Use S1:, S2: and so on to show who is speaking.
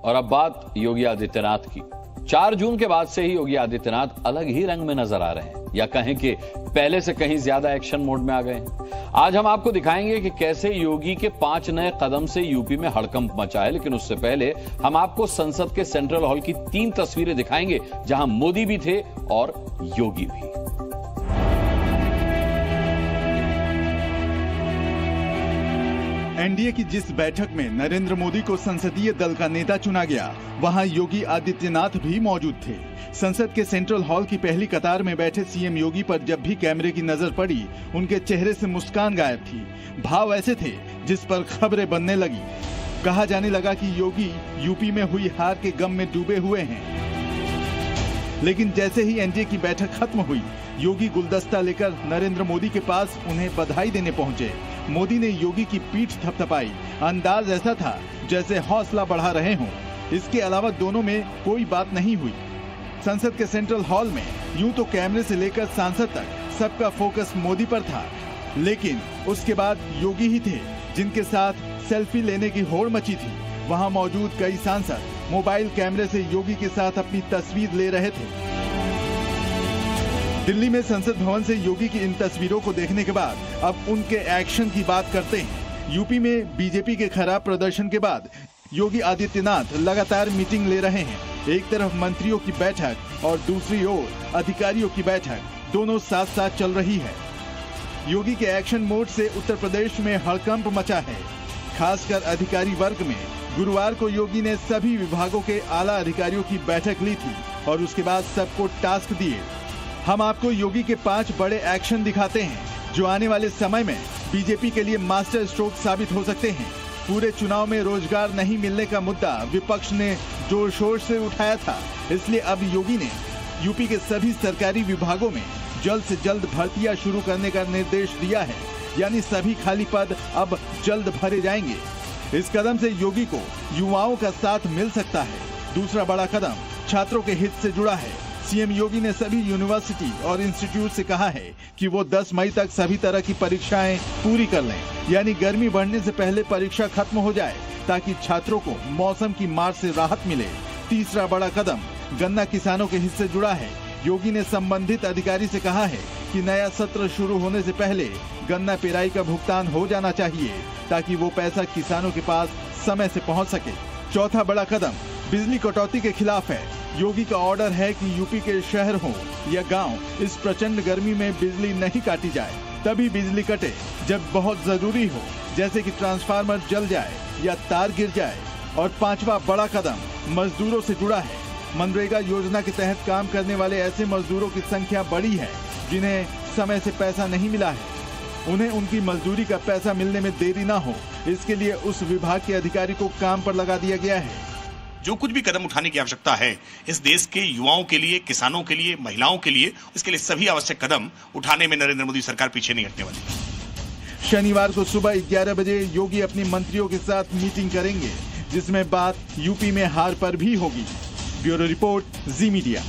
S1: और अब बात योगी आदित्यनाथ की। 4 जून के बाद से ही योगी आदित्यनाथ अलग ही रंग में नजर आ रहे हैं, या कहें कि पहले से कहीं ज्यादा एक्शन मोड में आ गए हैं। आज हम आपको दिखाएंगे कि कैसे योगी के 5 नए कदम से यूपी में हड़कंप मचा है। लेकिन उससे पहले हम आपको संसद के सेंट्रल हॉल की 3 तस्वीरें दिखाएंगे, जहां मोदी भी थे और योगी भी।
S2: एनडीए की जिस बैठक में नरेंद्र मोदी को संसदीय दल का नेता चुना गया, वहां योगी आदित्यनाथ भी मौजूद थे। संसद के सेंट्रल हॉल की पहली कतार में बैठे सीएम योगी पर जब भी कैमरे की नजर पड़ी, उनके चेहरे से मुस्कान गायब थी। भाव ऐसे थे जिस पर खबरें बनने लगी। कहा जाने लगा कि योगी यूपी में हुई हार के गम में डूबे हुए हैं। लेकिन जैसे ही एनडीए की बैठक खत्म हुई, योगी गुलदस्ता लेकर नरेंद्र मोदी के पास उन्हें बधाई देने पहुंचे। मोदी ने योगी की पीठ थपथपाई। अंदाज ऐसा था जैसे हौसला बढ़ा रहे हों। इसके अलावा दोनों में कोई बात नहीं हुई। संसद के सेंट्रल हॉल में यूं तो कैमरे से लेकर सांसद तक सबका फोकस मोदी पर था, लेकिन उसके बाद योगी ही थे जिनके साथ सेल्फी लेने की होड़ मची थी। वहां मौजूद कई सांसद मोबाइल कैमरे से योगी के साथ अपनी तस्वीर ले रहे थे। दिल्ली में संसद भवन से योगी की इन तस्वीरों को देखने के बाद अब उनके एक्शन की बात करते हैं। यूपी में बीजेपी के खराब प्रदर्शन के बाद योगी आदित्यनाथ लगातार मीटिंग ले रहे हैं। एक तरफ मंत्रियों की बैठक और दूसरी ओर अधिकारियों की बैठक, दोनों साथ साथ चल रही है। योगी के एक्शन मोड से उत्तर प्रदेश में हड़कंप मचा है, खासकर अधिकारी वर्ग में। गुरुवार को योगी ने सभी विभागों के आला अधिकारियों की बैठक ली थी और उसके बाद सबको टास्क दिए। हम आपको योगी के 5 बड़े एक्शन दिखाते हैं जो आने वाले समय में बीजेपी के लिए मास्टर स्ट्रोक साबित हो सकते हैं। पूरे चुनाव में रोजगार नहीं मिलने का मुद्दा विपक्ष ने जोर शोर से उठाया था, इसलिए अब योगी ने यूपी के सभी सरकारी विभागों में जल्द से जल्द भर्तियां शुरू करने का निर्देश दिया है। यानी सभी खाली पद अब जल्द भरे जाएंगे। इस कदम से योगी को युवाओं का साथ मिल सकता है। दूसरा बड़ा कदम छात्रों के हित से जुड़ा है। सीएम योगी ने सभी यूनिवर्सिटी और इंस्टीट्यूट से कहा है कि वो 10 मई तक सभी तरह की परीक्षाएं पूरी कर लें, यानी गर्मी बढ़ने से पहले परीक्षा खत्म हो जाए, ताकि छात्रों को मौसम की मार से राहत मिले। तीसरा बड़ा कदम गन्ना किसानों के हित से जुड़ा है। योगी ने संबंधित अधिकारी से कहा है कि नया सत्र शुरू होने से पहले गन्ना पेराई का भुगतान हो जाना चाहिए, ताकि वो पैसा किसानों के पास समय से पहुंच सके। चौथा बड़ा कदम बिजली कटौती के खिलाफ है। योगी का ऑर्डर है कि यूपी के शहर हो या गांव, इस प्रचंड गर्मी में बिजली नहीं काटी जाए। तभी बिजली कटे जब बहुत जरूरी हो, जैसे कि ट्रांसफार्मर जल जाए या तार गिर जाए। और 5वां बड़ा कदम मजदूरों से जुड़ा है। मनरेगा योजना के तहत काम करने वाले ऐसे मजदूरों की संख्या बढ़ी है जिन्हें समय से पैसा नहीं मिला है। उन्हें उनकी मजदूरी का पैसा मिलने में देरी ना हो, इसके लिए उस विभाग के अधिकारी को काम पर लगा दिया गया है।
S3: जो कुछ भी कदम उठाने की आवश्यकता है इस देश के युवाओं के लिए, किसानों के लिए, महिलाओं के लिए, इसके लिए सभी आवश्यक कदम उठाने में नरेंद्र मोदी सरकार पीछे नहीं हटने वाली।
S2: शनिवार को सुबह 11 बजे योगी अपनी मंत्रियों के साथ मीटिंग करेंगे, जिसमें बात यूपी में हार पर भी होगी। ब्यूरो रिपोर्ट, जी मीडिया।